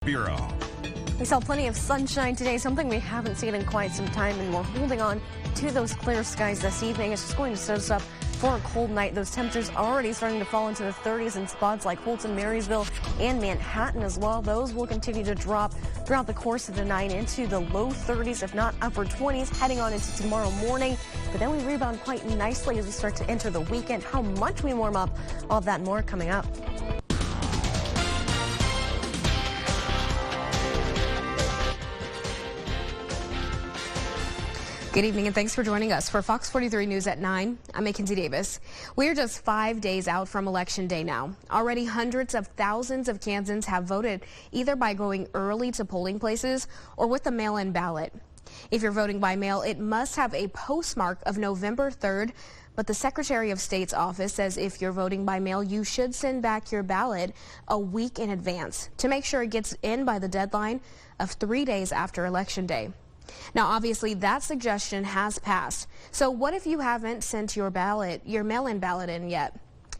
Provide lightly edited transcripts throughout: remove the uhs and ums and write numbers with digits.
Bureau. We saw plenty of sunshine today, something we haven't seen in quite some time, and we're holding on to those clear skies this evening. It's just going to set us up for a cold night. Those temperatures already starting to fall into the 30s in spots like Holton, Marysville, and Manhattan as well. Those will continue to drop throughout the course of the night into the low 30s, if not upper 20s, heading on into tomorrow morning. But then we rebound quite nicely as we start to enter the weekend. How much we warm up, all of that and more coming up. Good evening and thanks for joining us for Fox 43 News at 9. I'm Mackenzie Davis. We're just 5 days out from Election Day now. Already hundreds of thousands of Kansans have voted either by going early to polling places or with a mail-in ballot. If you're voting by mail, it must have a postmark of November 3rd, but the Secretary of State's office says if you're voting by mail, you should send back your ballot a week in advance to make sure it gets in by the deadline of 3 days after Election Day. Now, obviously, that suggestion has passed. So what if you haven't sent your mail-in ballot in yet?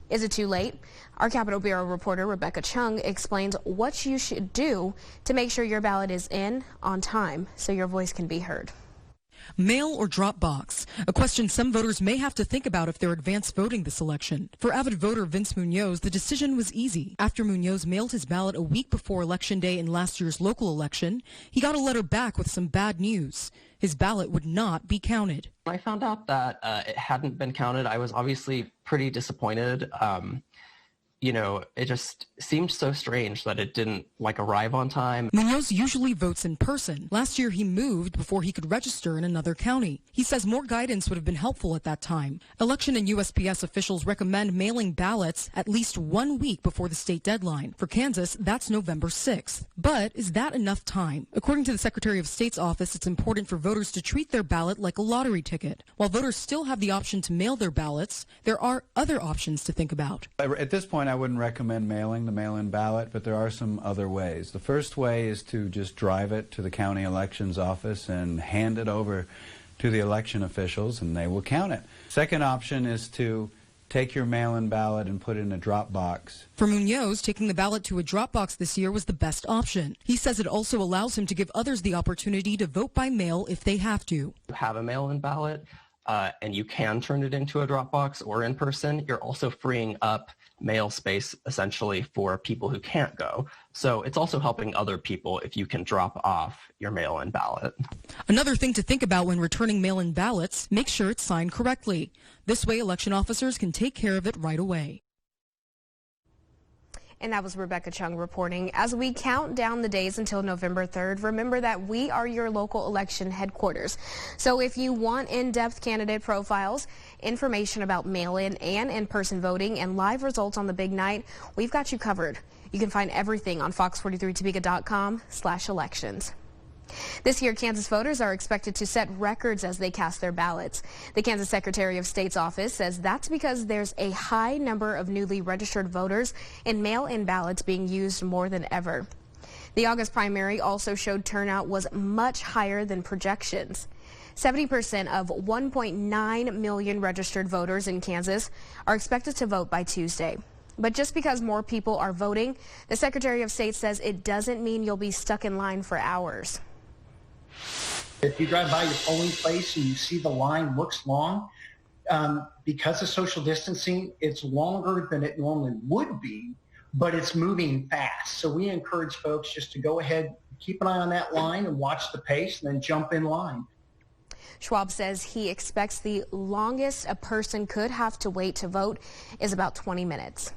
Is it too late? Our Capitol Bureau reporter Rebecca Chung explains what you should do to make sure your ballot is in on time so your voice can be heard. Mail or drop box? A question some voters may have to think about if they're advance voting this election. For avid voter Vince Munoz, the decision was easy. After Munoz mailed his ballot a week before Election Day in last year's local election, he got a letter back with some bad news. His ballot would not be counted. When I found out that it hadn't been counted, I was obviously pretty disappointed. It just seemed so strange that it didn't arrive on time. Munoz usually votes in person. Last year he moved before he could register in another county. He says more guidance would have been helpful at that time. Election and USPS officials recommend mailing ballots at least 1 week before the state deadline. For Kansas, that's November 6th. But is that enough time? According to the Secretary of State's office, it's important for voters to treat their ballot like a lottery ticket. While voters still have the option to mail their ballots, there are other options to think about. At this point, I wouldn't recommend mailing the mail-in ballot, but there are some other ways. The first way is to just drive it to the county elections office and hand it over to the election officials, and they will count it. Second option is to take your mail-in ballot and put it in a drop box. For Munoz, taking the ballot to a drop box this year was the best option. He says it also allows him to give others the opportunity to vote by mail if they have to. You have a mail-in ballot, and you can turn it into a drop box or in person. You're also freeing up mail space essentially for people who can't go. So it's also helping other people if you can drop off your mail-in ballot. Another thing to think about when returning mail-in ballots, make sure it's signed correctly. This way election officers can take care of it right away. And that was Rebecca Chung reporting. As we count down the days until November 3rd, remember that we are your local election headquarters. So if you want in-depth candidate profiles, information about mail-in and in-person voting, and live results on the big night, we've got you covered. You can find everything on fox43topeka.com/elections. This year, Kansas voters are expected to set records as they cast their ballots. The Kansas Secretary of State's office says that's because there's a high number of newly registered voters and mail-in ballots being used more than ever. The August primary also showed turnout was much higher than projections. 70% of 1.9 million registered voters in Kansas are expected to vote by Tuesday. But just because more people are voting, the Secretary of State says it doesn't mean you'll be stuck in line for hours. If you drive by your polling place and you see the line looks long, because of social distancing, it's longer than it normally would be, but it's moving fast. So we encourage folks just to go ahead, keep an eye on that line and watch the pace and then jump in line. Schwab says he expects the longest a person could have to wait to vote is about 20 minutes.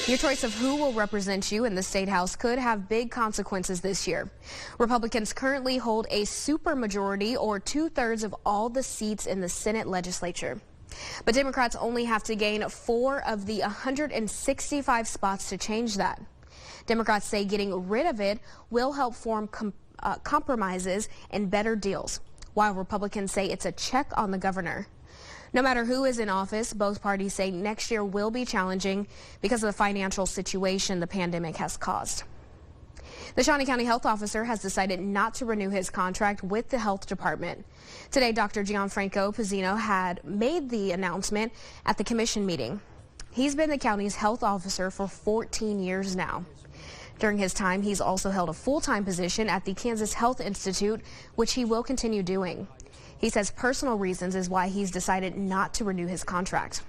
Your choice of who will represent you in the State House could have big consequences this year. Republicans currently hold a supermajority, or 2/3 of all the seats in the Senate legislature. But Democrats only have to gain 4 of the 165 spots to change that. Democrats say getting rid of it will help form compromises and better deals, while Republicans say it's a check on the governor. No matter who is in office, both parties say next year will be challenging because of the financial situation the pandemic has caused. The Shawnee County health officer has decided not to renew his contract with the health department. Today, Dr. Gianfranco Pizzino had made the announcement at the commission meeting. He's been the county's health officer for 14 years now. During his time, he's also held a full-time position at the Kansas Health Institute, which he will continue doing. He says personal reasons is why he's decided not to renew his contract.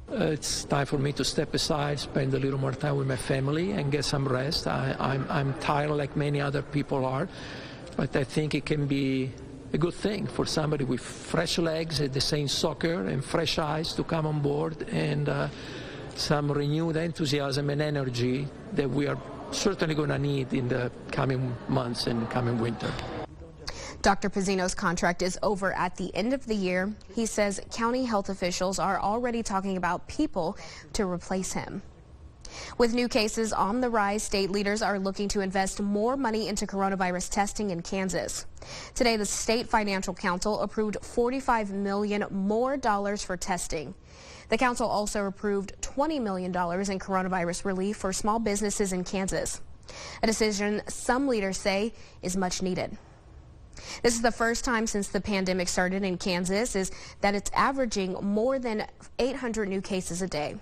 It's time for me to step aside, spend a little more time with my family and get some rest. I'm tired like many other people are, but I think it can be a good thing for somebody with fresh legs at the same soccer and fresh eyes to come on board and some renewed enthusiasm and energy that we are certainly going to need in the coming months and coming winter. Dr. Pizzino's contract is over at the end of the year. He says county health officials are already talking about people to replace him. With new cases on the rise, state leaders are looking to invest more money into coronavirus testing in Kansas. Today, the State Financial Council approved $45 million more for testing. The council also approved $20 million in coronavirus relief for small businesses in Kansas, a decision some leaders say is much needed. This is the first time since the pandemic started in Kansas that it's averaging more than 800 new cases a day.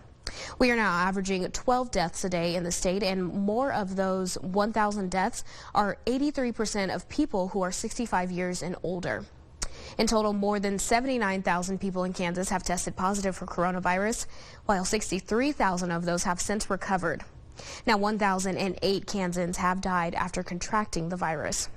We are now averaging 12 deaths a day in the state, and more of those 1,000 deaths are 83% of people who are 65 years and older. In total, more than 79,000 people in Kansas have tested positive for coronavirus, while 63,000 of those have since recovered. Now, 1,008 Kansans have died after contracting the virus.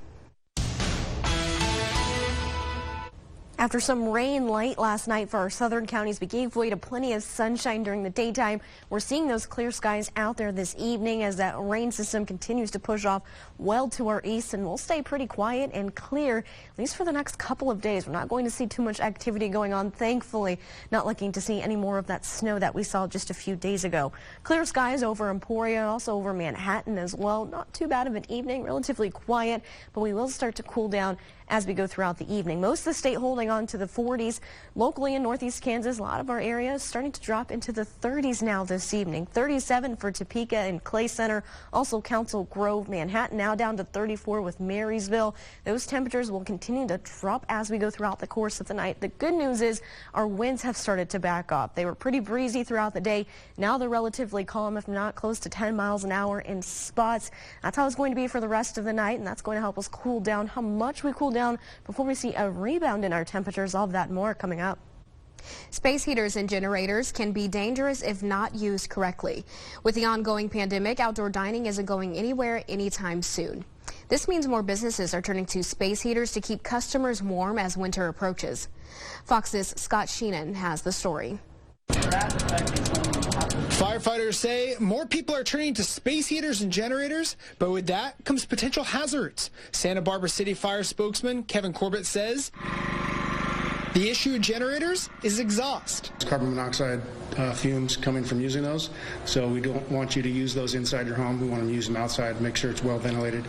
After some rain late last night for our southern counties, we gave way to plenty of sunshine during the daytime. We're seeing those clear skies out there this evening as that rain system continues to push off well to our east, and we'll stay pretty quiet and clear, at least for the next couple of days. We're not going to see too much activity going on, thankfully. Not looking to see any more of that snow that we saw just a few days ago. Clear skies over Emporia, also over Manhattan as well. Not too bad of an evening, relatively quiet, but we will start to cool down as we go throughout the evening. Most of the state holding on to the 40s. Locally in northeast Kansas, a lot of our areas starting to drop into the 30s now this evening. 37 for Topeka and Clay Center. Also Council Grove, Manhattan now down to 34 with Marysville. Those temperatures will continue to drop as we go throughout the course of the night. The good news is our winds have started to back off. They were pretty breezy throughout the day. Now they're relatively calm, if not close to 10 miles an hour in spots. That's how it's going to be for the rest of the night, and that's going to help us cool down. How much we cool down before we see a rebound in our temperatures, all of that and more coming up. Space heaters and generators can be dangerous if not used correctly. With the ongoing pandemic, outdoor dining isn't going anywhere anytime soon. This means more businesses are turning to space heaters to keep customers warm as winter approaches. Fox's Scott Sheenan has the story. Firefighters say more people are turning to space heaters and generators, but with that comes potential hazards. Santa Barbara City Fire spokesman Kevin Corbett says the issue with generators is exhaust. Carbon monoxide fumes coming from using those, so we don't want you to use those inside your home. We want to use them outside, make sure it's well ventilated.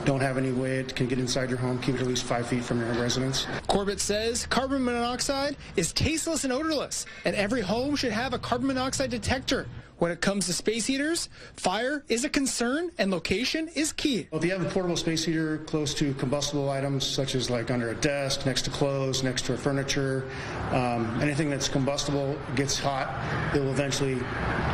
Don't have any way it can get inside your home. Keep it at least 5 feet from your residence. Corbett says carbon monoxide is tasteless and odorless, and every home should have a carbon monoxide detector. When it comes to space heaters, fire is a concern and location is key. If you have a portable space heater close to combustible items, such as like under a desk, next to clothes, next to furniture, anything that's combustible gets hot, it will eventually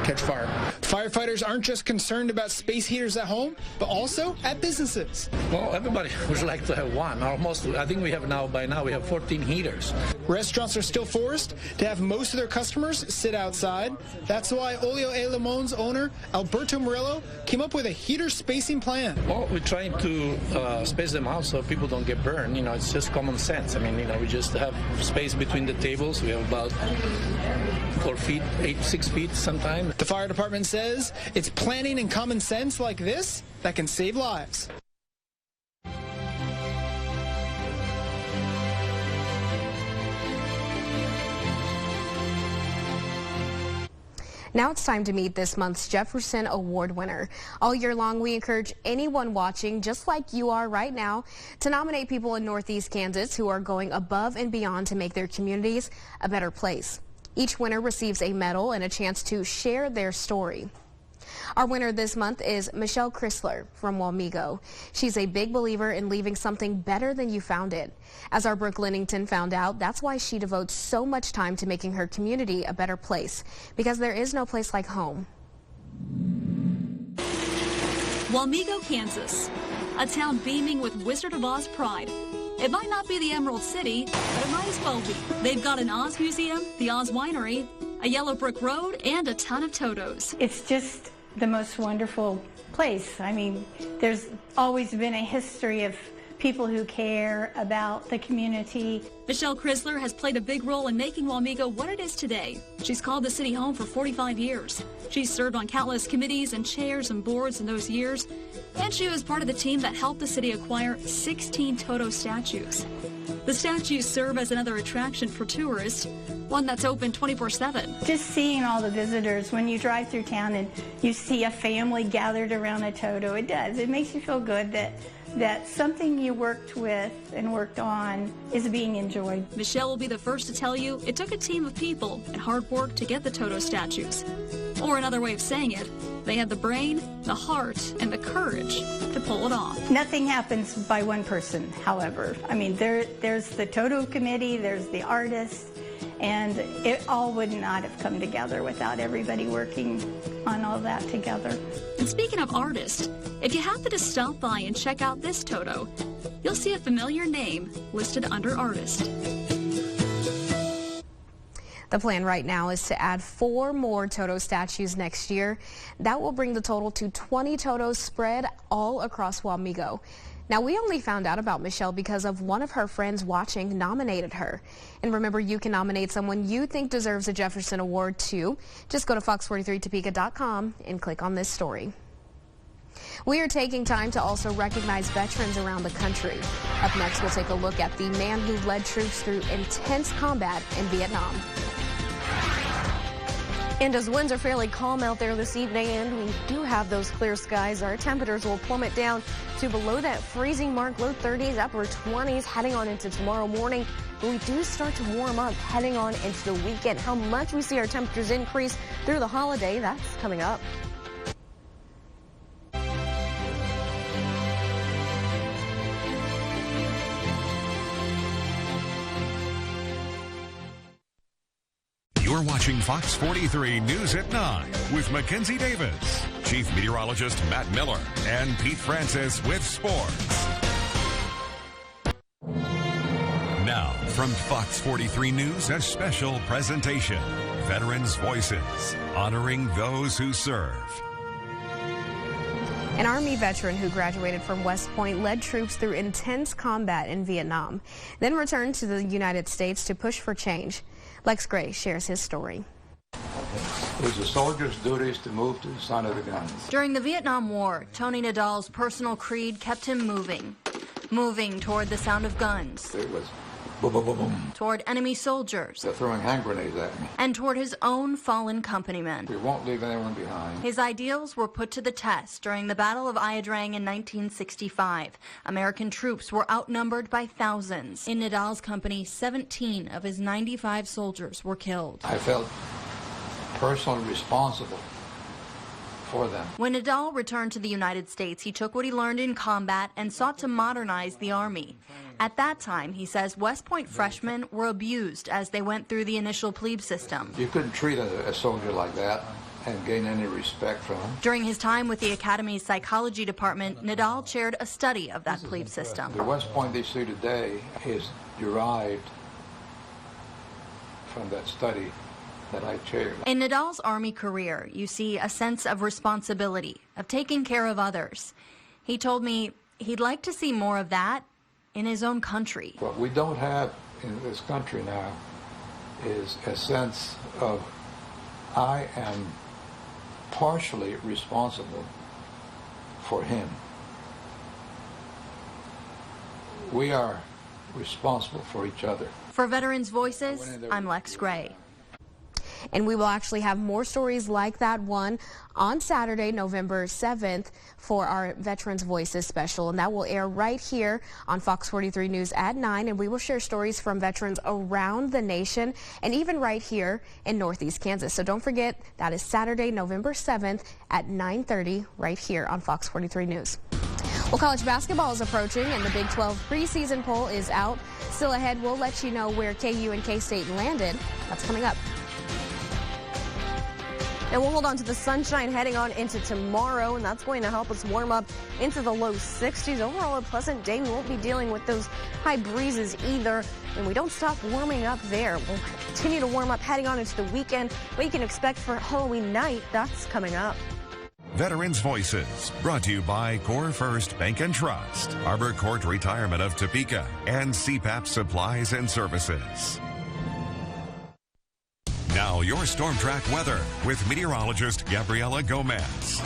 catch fire. Firefighters aren't just concerned about space heaters at home, but also at businesses. Well, everybody would like to have one. Almost, I think we have by now we have 14 heaters. Restaurants are still forced to have most of their customers sit outside. That's why Olio A. Limon's owner, Alberto Murillo, came up with a heater spacing plan. Well, we're trying to space them out so people don't get burned. You know, it's just common sense. I mean, you know, we just have space between the tables. We have about 4 feet, 6 feet sometimes. The fire department says it's planning and common sense like this that can save lives. Now it's time to meet this month's Jefferson Award winner. All year long, we encourage anyone watching, just like you are right now, to nominate people in Northeast Kansas who are going above and beyond to make their communities a better place. Each winner receives a medal and a chance to share their story. Our winner this month is Michelle Chrysler from Wamego. She's a big believer in leaving something better than you found it. As our Brooke Lennington found out, that's why she devotes so much time to making her community a better place, because there is no place like home. Wamego, Kansas, a town beaming with Wizard of Oz pride. It might not be the Emerald City, but it might as well be. They've got an Oz Museum, the Oz Winery, a yellow brick road, and a ton of Totos. It's just the most wonderful place. I mean, there's always been a history of people who care about the community. Michelle Chrysler has played a big role in making Wamego what it is today. She's called the city home for 45 years. She's served on countless committees and chairs and boards in those years, and she was part of the team that helped the city acquire 16 Toto statues. The statues serve as another attraction for tourists, one that's open 24/7. Just seeing all the visitors, when you drive through town and you see a family gathered around a Toto, it does. It makes you feel good that something you worked with and worked on is being enjoyed. Michelle will be the first to tell you it took a team of people and hard work to get the Toto statues. Or another way of saying it, they had the brain, the heart, and the courage to pull it off. Nothing happens by one person, however. I mean, there's the Toto committee, there's the artists, and it all would not have come together without everybody working on all that together. And speaking of artists, if you happen to stop by and check out this Toto, you'll see a familiar name listed under artist. The plan right now is to add 4 more Toto statues next year. That will bring the total to 20 Totos spread all across Wamego. Now, we only found out about Michelle because of one of her friends watching nominated her. And remember, you can nominate someone you think deserves a Jefferson Award too. Just go to fox43topeka.com and click on this story. We are taking time to also recognize veterans around the country. Up next, we'll take a look at the man who led troops through intense combat in Vietnam. And as winds are fairly calm out there this evening and we do have those clear skies, our temperatures will plummet down to below that freezing mark, low 30s, upper 20s, heading on into tomorrow morning. But we do start to warm up heading on into the weekend. How much we see our temperatures increase through the holiday, that's coming up. You're watching Fox 43 News at 9 with Mackenzie Davis, Chief Meteorologist Matt Miller, and Pete Francis with sports. Now, from Fox 43 News, a special presentation, Veterans Voices, honoring those who serve. An Army veteran who graduated from West Point led troops through intense combat in Vietnam, then returned to the United States to push for change. Lex Gray shares his story. It was a soldier's duties to move to the sound of the guns. During the Vietnam War, Tony Nadal's personal creed kept him moving toward the sound of guns. It was boom, boom, boom, boom. Toward enemy soldiers. They're throwing hand grenades at me. And toward his own fallen countrymen. We won't leave anyone behind. His ideals were put to the test during the Battle of Ia Drang in 1965. American troops were outnumbered by thousands. In Nadal's company, 17 of his 95 soldiers were killed. I felt personally responsible for them. When Nadal returned to the United States, he took what he learned in combat and sought to modernize the Army. At that time, he says, West Point freshmen were abused as they went through the initial plebe system. You couldn't treat a soldier like that and gain any respect from him. During his time with the Academy's psychology department, Nadal chaired a study of that plebe system. The West Point they see today is derived from that study that I chaired. In Nadal's Army career, you see a sense of responsibility, of taking care of others. He told me he'd like to see more of that in his own country. What we don't have in this country now is a sense of I am partially responsible for him. We are responsible for each other. For Veterans Voices, I'm Lex Gray. And we will actually have more stories like that one on Saturday, November 7th for our Veterans Voices special. And that will air right here on Fox 43 News at 9. And we will share stories from veterans around the nation and even right here in Northeast Kansas. So don't forget, that is Saturday, November 7th at 9:30 right here on Fox 43 News. Well, college basketball is approaching and the Big 12 preseason poll is out. Still ahead, we'll let you know where KU and K-State landed. That's coming up. And we'll hold on to the sunshine heading on into tomorrow, and that's going to help us warm up into the low 60s. Overall, a pleasant day. We won't be dealing with those high breezes either, and we don't stop warming up there. We'll continue to warm up heading on into the weekend. What you can expect for Halloween night, that's coming up. Veterans Voices, brought to you by Core First Bank and Trust, Arbor Court Retirement of Topeka, and CPAP Supplies and Services. Now your Storm Track weather with meteorologist Gabriela Gomez.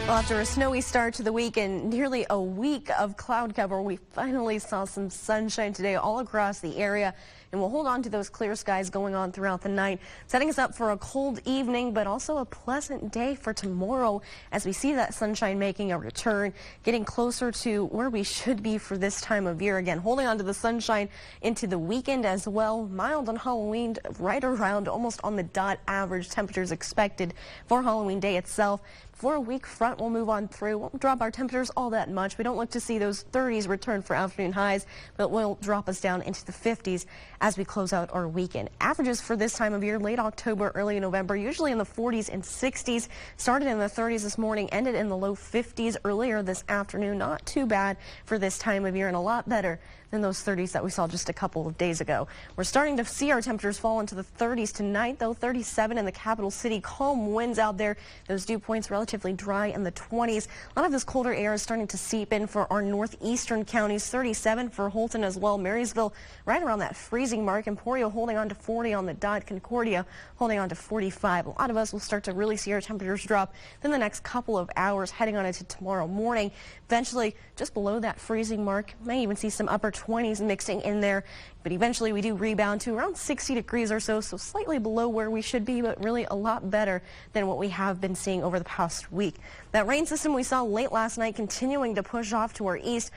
Well, after a snowy start to the week and nearly a week of cloud cover, we finally saw some sunshine today all across the area. And we'll hold on to those clear skies going on throughout the night, setting us up for a cold evening, but also a pleasant day for tomorrow as we see that sunshine making a return, getting closer to where we should be for this time of year. Again, holding on to the sunshine into the weekend as well. Mild on Halloween, right around almost on the dot average temperatures expected for Halloween day itself. For a weak front, we'll move on through. Won't drop our temperatures all that much. We don't look to see those 30s return for afternoon highs, but will drop us down into the 50s as we close out our weekend. Averages for this time of year, late October, early November, usually in the 40s and 60s. Started in the 30s this morning, ended in the low 50s earlier this afternoon. Not too bad for this time of year and a lot better than those 30s that we saw just a couple of days ago. We're starting to see our temperatures fall into the 30s tonight, though. 37 in the capital city. Calm winds out there. Those dew points relatively dry in the 20s. A lot of this colder air is starting to seep in for our northeastern counties. 37 for Holton as well. Marysville right around that freezing mark. Emporia holding on to 40 on the dot. Concordia holding on to 45. A lot of us will start to really see our temperatures drop in the next couple of hours heading on into tomorrow morning. Eventually just below that freezing mark. May even see some upper 20s mixing in there, but eventually we do rebound to around 60 degrees or so, so slightly below where we should be, but really a lot better than what we have been seeing over the past week. That rain system we saw late last night continuing to push off to our east.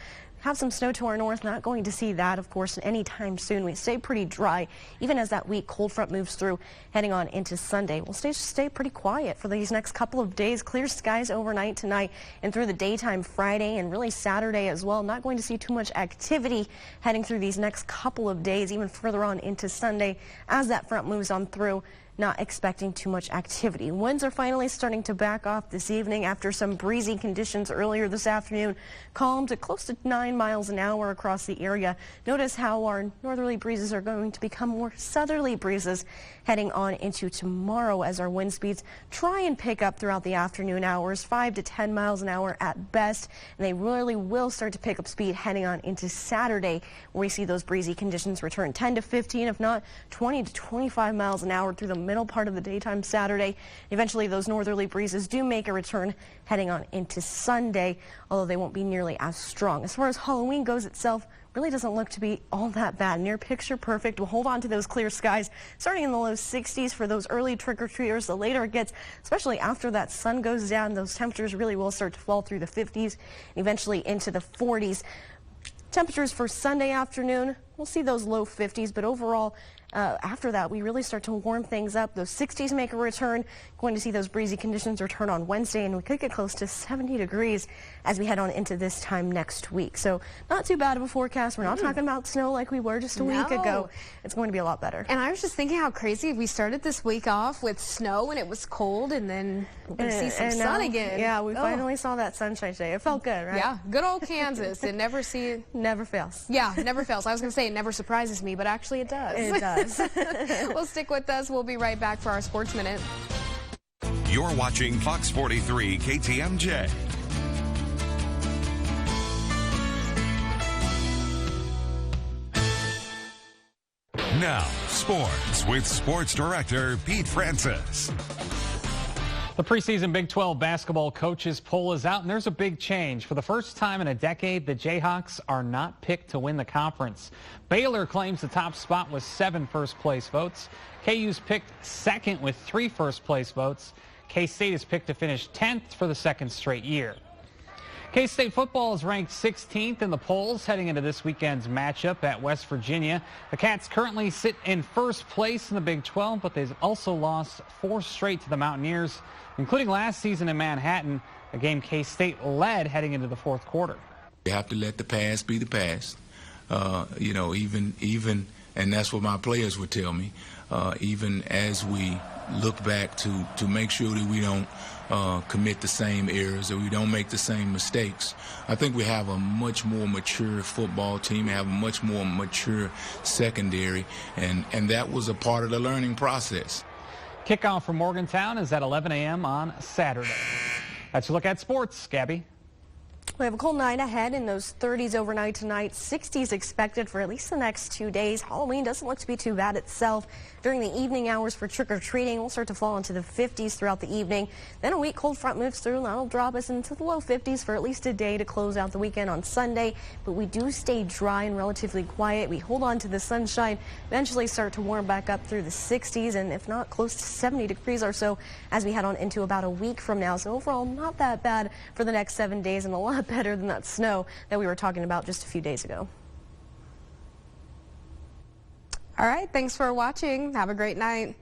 Have some snow to our north. Not going to see that, of course, anytime soon. We stay pretty dry, even as that weak cold front moves through, heading on into Sunday. We'll stay pretty quiet for these next couple of days. Clear skies overnight tonight and through the daytime Friday and really Saturday as well. Not going to see too much activity heading through these next couple of days, even further on into Sunday as that front moves on through. Not expecting too much activity. Winds are finally starting to back off this evening after some breezy conditions earlier this afternoon. Calm to close to 9 miles an hour across the area. Notice how our northerly breezes are going to become more southerly breezes heading on into tomorrow as our wind speeds try and pick up throughout the afternoon hours, 5 to 10 miles an hour at best. And they really will start to pick up speed heading on into Saturday, where we see those breezy conditions return 10 to 15, if not 20 to 25 miles an hour through the middle part of the daytime Saturday. Eventually those northerly breezes do make a return heading on into Sunday, although they won't be nearly as strong. As far as Halloween goes itself, really doesn't look to be all that bad. Near picture perfect. We'll hold on to those clear skies starting in the low 60s for those early trick-or-treaters. The later it gets, especially after that sun goes down, those temperatures really will start to fall through the 50s and eventually into the 40s. Temperatures for Sunday afternoon, we'll see those low 50s, but overall after that we really start to warm things up. Those 60s make a return. Going to see those breezy conditions return on Wednesday, and we could get close to 70 degrees as we head on into this time next week. So not too bad of a forecast. We're not talking about snow like we were just a week ago. It's going to be a lot better. And I was just thinking how crazy we started this week off with snow and it was cold, and then we're going to see some sun again. Yeah, we finally saw that sunshine today. It felt good, right? Yeah, good old Kansas. It never fails. Yeah, never fails. I was going to say it never surprises me, but actually it does. It does. Well, stick with us. We'll be right back for our Sports Minute. You're watching Fox 43 KTMJ. Now, sports with sports director Pete Francis. The preseason Big 12 basketball coaches poll is out, and there's a big change. For the first time in a decade, the Jayhawks are not picked to win the conference. Baylor claims the top spot with 7 first-place votes. KU's picked second with 3 first-place votes. K-State is picked to finish 10th for the second straight year. K-State football is ranked 16th in the polls heading into this weekend's matchup at West Virginia. The Cats currently sit in first place in the Big 12, but they've also lost 4 straight to the Mountaineers, including last season in Manhattan, a game K-State led heading into the fourth quarter. You have to let the past be the past. Even, and that's what my players would tell me, even as we look back to make sure that we don't commit the same errors, that we don't make the same mistakes. I think we have a much more mature football team, we have a much more mature secondary, and that was a part of the learning process. Kickoff from Morgantown is at 11 a.m. on Saturday. That's a look at sports. Gabby. We have a cold night ahead in those 30s overnight tonight. 60s expected for at least the next 2 days. Halloween doesn't look to be too bad itself. During the evening hours for trick-or-treating, we'll start to fall into the 50s throughout the evening. Then a weak cold front moves through, and that'll drop us into the low 50s for at least a day to close out the weekend on Sunday. But we do stay dry and relatively quiet. We hold on to the sunshine, eventually start to warm back up through the 60s, and if not, close to 70 degrees or so as we head on into about a week from now. So overall, not that bad for the next 7 days, and a lot better than that snow that we were talking about just a few days ago. All right, thanks for watching. Have a great night.